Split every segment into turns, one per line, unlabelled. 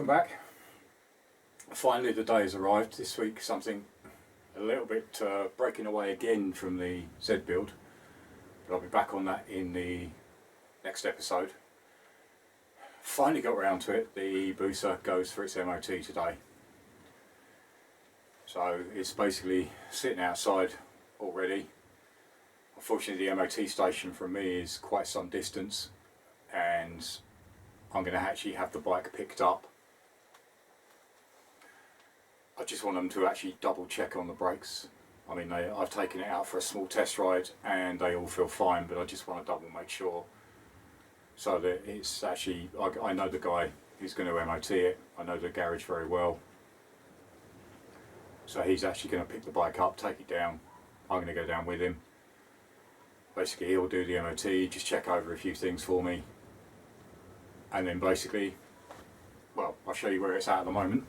welcome back. Finally the day has arrived. This week something a little bit breaking away again from the Z build, but I'll be back on that in the next episode. Finally got around to it. The Hayabusa goes for its MOT today, so it's basically sitting outside already. Unfortunately the MOT station from me is quite some distance, and I'm going to actually have the bike picked up. I just want them to actually double check on the brakes. I mean, I've taken it out for a small test ride and they all feel fine, but I just want to double make sure, so that it's actually, I know the guy who's going to MOT it, I know the garage very well, so he's actually going to pick the bike up, take it down. I'm going to go down with him. Basically he'll do the MOT, just check over a few things for me, and then basically, well, I'll show you where it's at the moment.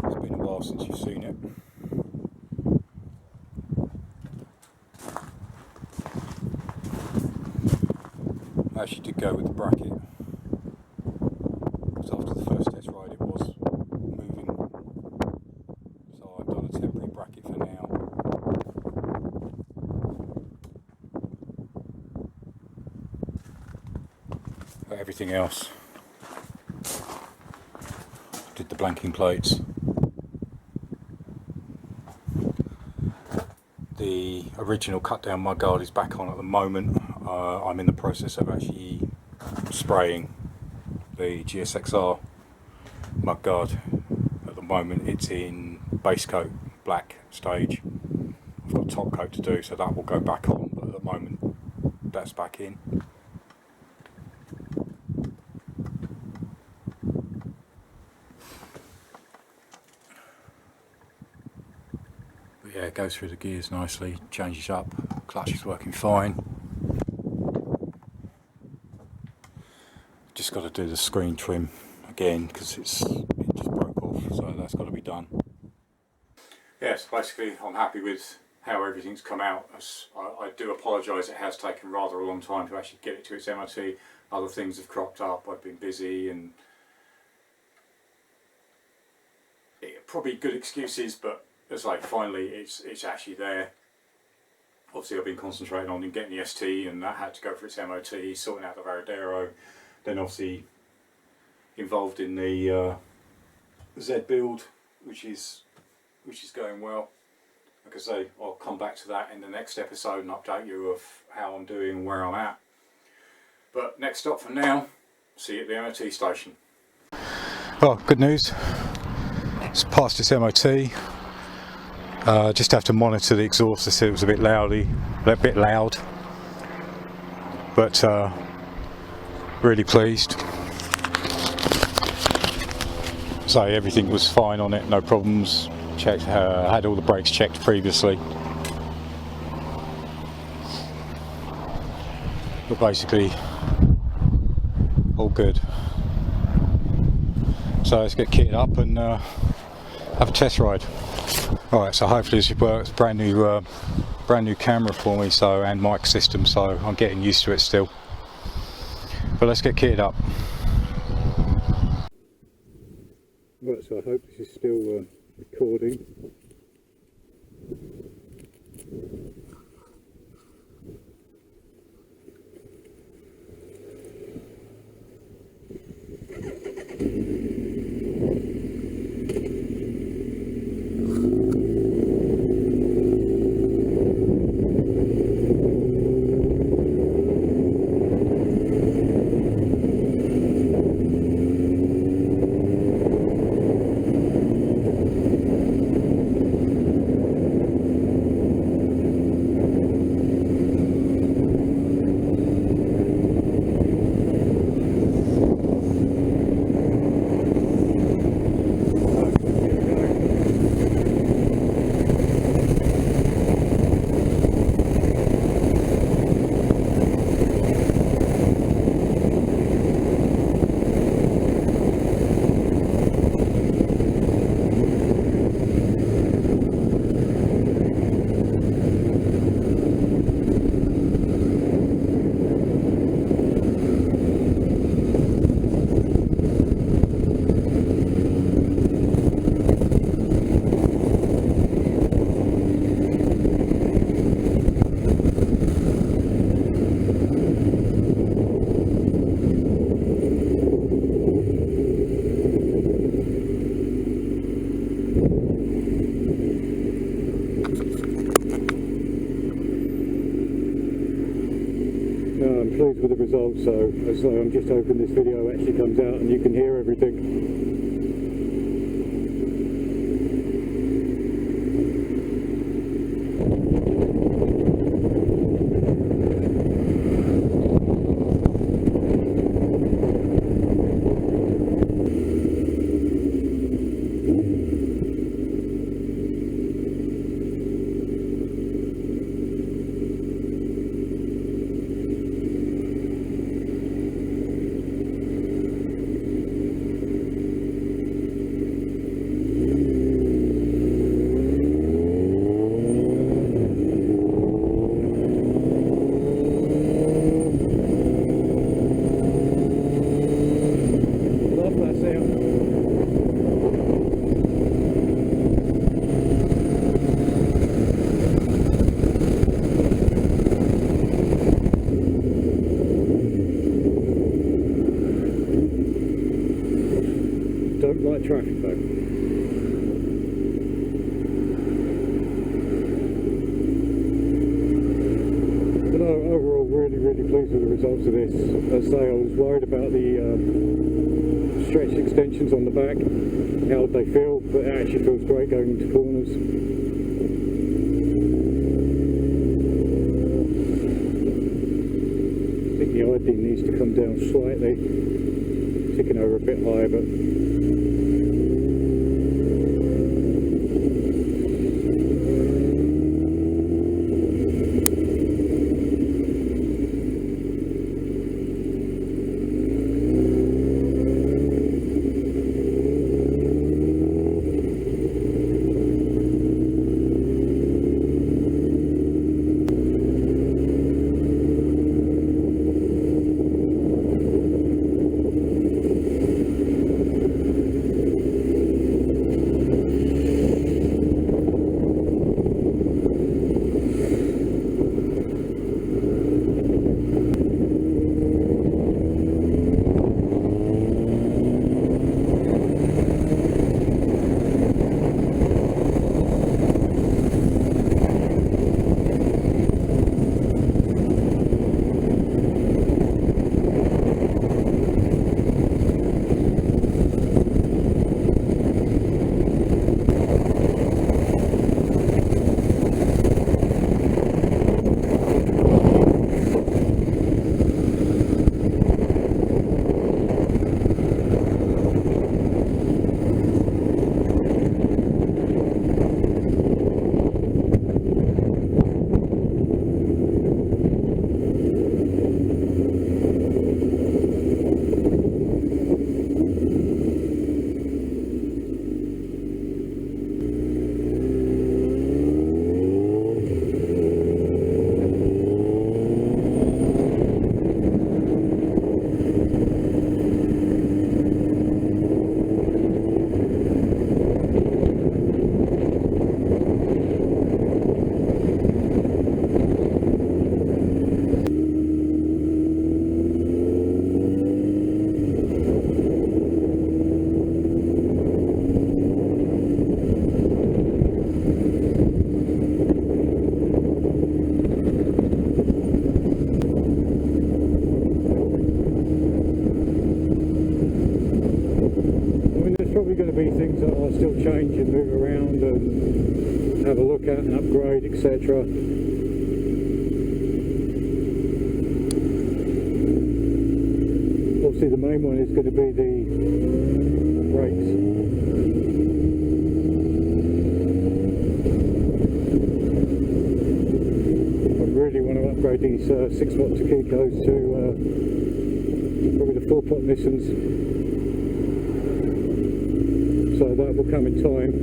It's been a while since you've seen it. I actually did go with the bracket, because after the first test ride it was moving, so I've done a temporary bracket for now. But everything else, did the blanking plates. The original cut down mudguard is back on at the moment. I'm in the process of actually spraying the GSXR mudguard. At the moment it's in base coat black stage. I've got top coat to do, so that will go back on, but at the moment that's back in. But yeah, it goes through the gears nicely, changes up, clutch is working fine. Just got to do the screen trim again because it just broke off, so that's got to be done. Yes, basically I'm happy with how everything's come out. I do apologise, it has taken rather a long time to actually get it to its MOT. Other things have cropped up, I've been busy, and probably good excuses, but it's like finally it's actually there. Obviously I've been concentrating on getting the ST, and that had to go for its MOT, sorting out the Varadero. Then obviously involved in the Z build, which is going well. Like I say, I'll come back to that in the next episode and update you of how I'm doing and where I'm at. But next stop for now, see you at the MOT station. Well, good news. It's passed its MOT. Just have to monitor the exhaust. I said it was a bit loud, but really pleased. So everything was fine on it, no problems. Checked, had all the brakes checked previously. But basically, all good. So let's get kitted up and have a test ride. Alright, so hopefully this works. Brand new camera for me, so, and mic system, so I'm getting used to it still. But let's get kitted up. Right, so I hope this is still recording.
results. So as I'm just hoping this video actually comes out and you can hear everything. Don't like traffic though. But overall, really pleased with the results of this. As I say, I was worried about the stretch extensions on the back, how would they feel, but it actually feels great going into corners. I think the ID needs to come down slightly, ticking over a bit higher, but going to be things that I'll still change and move around and have a look at and upgrade, etc. Obviously the main one is going to be the brakes. I really want to upgrade these 6-watt Takikos to probably the 4-pot Nissans. So that will come in time.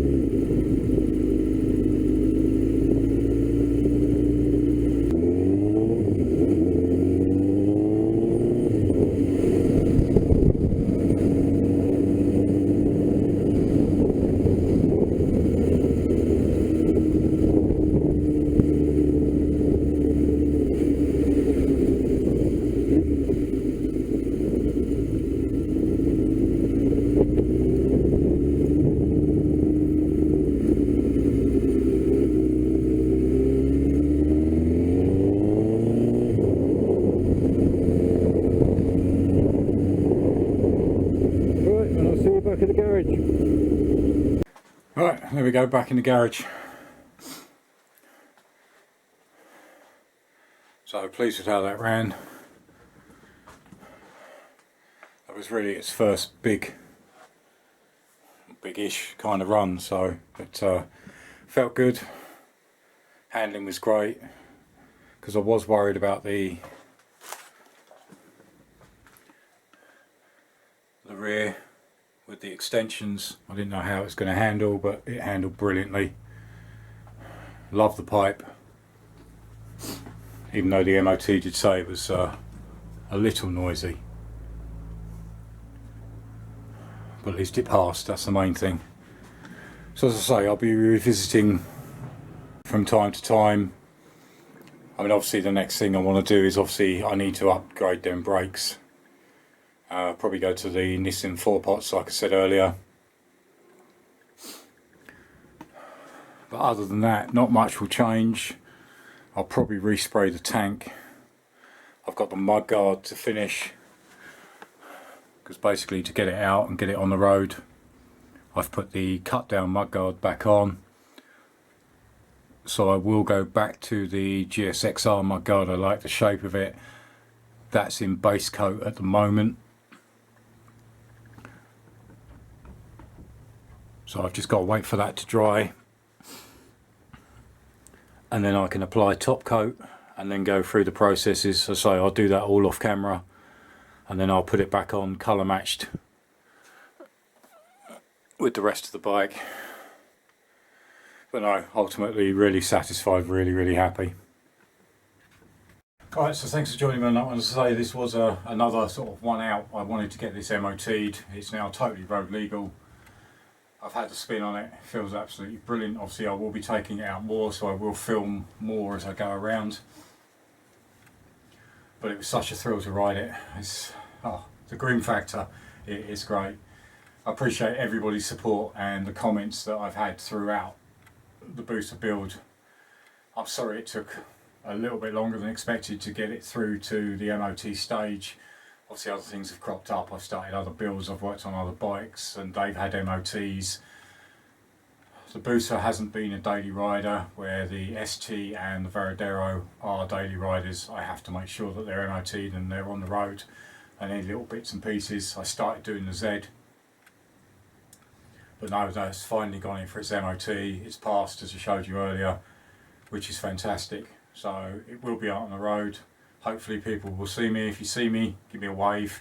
back in the garage.
Right, there we go, back in the garage. So pleased with how that ran. That was really its first big-ish kind of run, so it felt good. Handling was great, because I was worried about the rear with the extensions. I didn't know how it was going to handle, but it handled brilliantly. Love the pipe, even though the MOT did say it was a little noisy, but at least it passed. That's the main thing. So as I say, I'll be revisiting from time to time. I mean, obviously the next thing I want to do is I need to upgrade them brakes. Probably go to the Nissan 4-pots like I said earlier. But other than that, not much will change. I'll probably respray the tank. I've got the mudguard to finish, because basically to get it out and get it on the road, I've put the cut down mudguard back on. So I will go back to the GSXR mudguard. I like the shape of it. That's in base coat at the moment. So I've just got to wait for that to dry, and then I can apply top coat and then go through the processes. So I'll do that all off camera, and then I'll put it back on colour matched with the rest of the bike. But no, ultimately really satisfied, really happy. Alright, so thanks for joining me on that one. As I say, this was another sort of one out. I wanted to get this MOT'd. It's now totally road legal. I've had the spin on it. It feels absolutely brilliant. Obviously I will be taking it out more, so I will film more as I go around. But it was such a thrill to ride it. It's the groom factor. It is great. I appreciate everybody's support and the comments that I've had throughout the booster build. I'm sorry it took a little bit longer than expected to get it through to the MOT stage. Obviously other things have cropped up. I've started other builds, I've worked on other bikes, and they've had MOTs. The booster hasn't been a daily rider, where the ST and the Veradero are daily riders. I have to make sure that they're MOT'd and they're on the road, and any little bits and pieces. I started doing the Z, but no, that's finally gone in for its MOT. It's passed, as I showed you earlier, which is fantastic. So it will be out on the road. Hopefully people will see me. If you see me, give me a wave.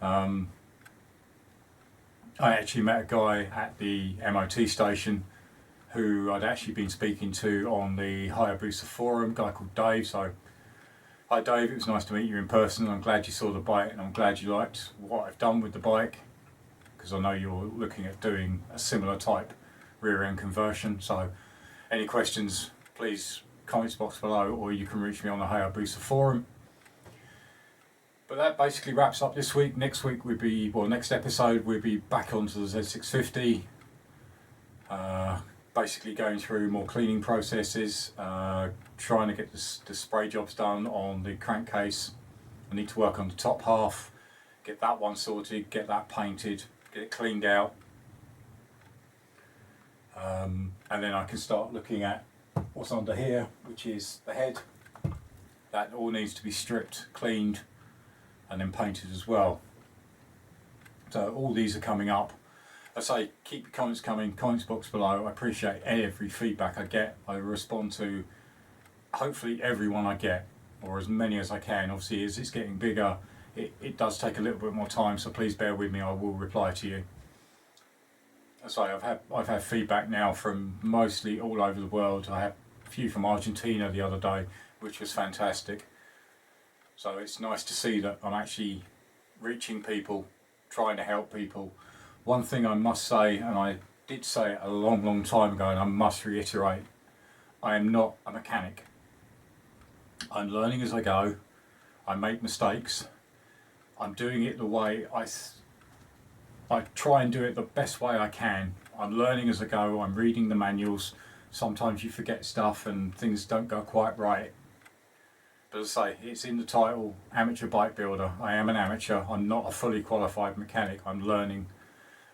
I actually met a guy at the MOT station who I'd actually been speaking to on the HAYABUSA forum, a guy called Dave. So, hi Dave, it was nice to meet you in person. I'm glad you saw the bike, and I'm glad you liked what I've done with the bike, because I know you're looking at doing a similar type rear end conversion. So any questions, please comments box below, or you can reach me on the HAYABUSA forum. But that basically wraps up this week. Next week next episode we'll be back onto the Z650, basically going through more cleaning processes, trying to get the spray jobs done on the crankcase. I need to work on the top half, get that one sorted, get that painted, get it cleaned out, and then I can start looking at what's under here, which is the head. That all needs to be stripped, cleaned, and then painted as well. So all these are coming up. I say keep your comments coming, comments box below. I appreciate every feedback I get. I respond to hopefully everyone I get, or as many as I can. Obviously as it's getting bigger, it does take a little bit more time, so please bear with me. I will reply to you. So I've had feedback now from mostly all over the world. I had a few from Argentina the other day, which was fantastic. So it's nice to see that I'm actually reaching people, trying to help people. One thing I must say, and I did say it a long time ago, and I must reiterate, I am not a mechanic. I'm learning as I go. I make mistakes. I'm doing it the way I try and do it the best way I can. I'm learning as I go. I'm reading the manuals. Sometimes you forget stuff and things don't go quite right. But as I say, it's in the title, amateur bike builder. I am an amateur. I'm not a fully qualified mechanic. I'm learning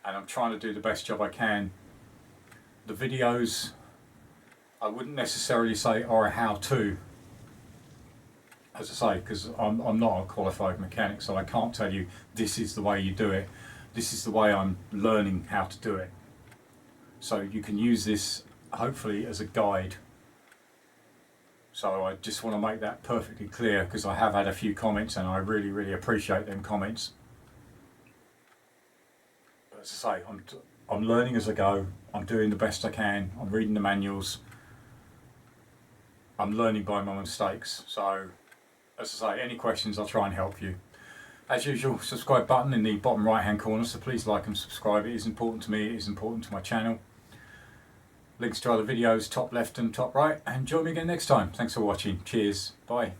and I'm trying to do the best job I can. The videos, I wouldn't necessarily say are a how-to, as I say, because I'm not a qualified mechanic, so I can't tell you this is the way you do it. This is the way I'm learning how to do it. So you can use this hopefully as a guide. So I just want to make that perfectly clear, because I have had a few comments and I really appreciate them comments. But as I say, I'm learning as I go. I'm doing the best I can. I'm reading the manuals. I'm learning by my mistakes. So as I say, any questions, I'll try and help you. As usual, subscribe button in the bottom right hand corner, so please like and subscribe. It is important to me, it is important to my channel. Links to other videos top left and top right, and join me again next time. Thanks for watching. Cheers. Bye.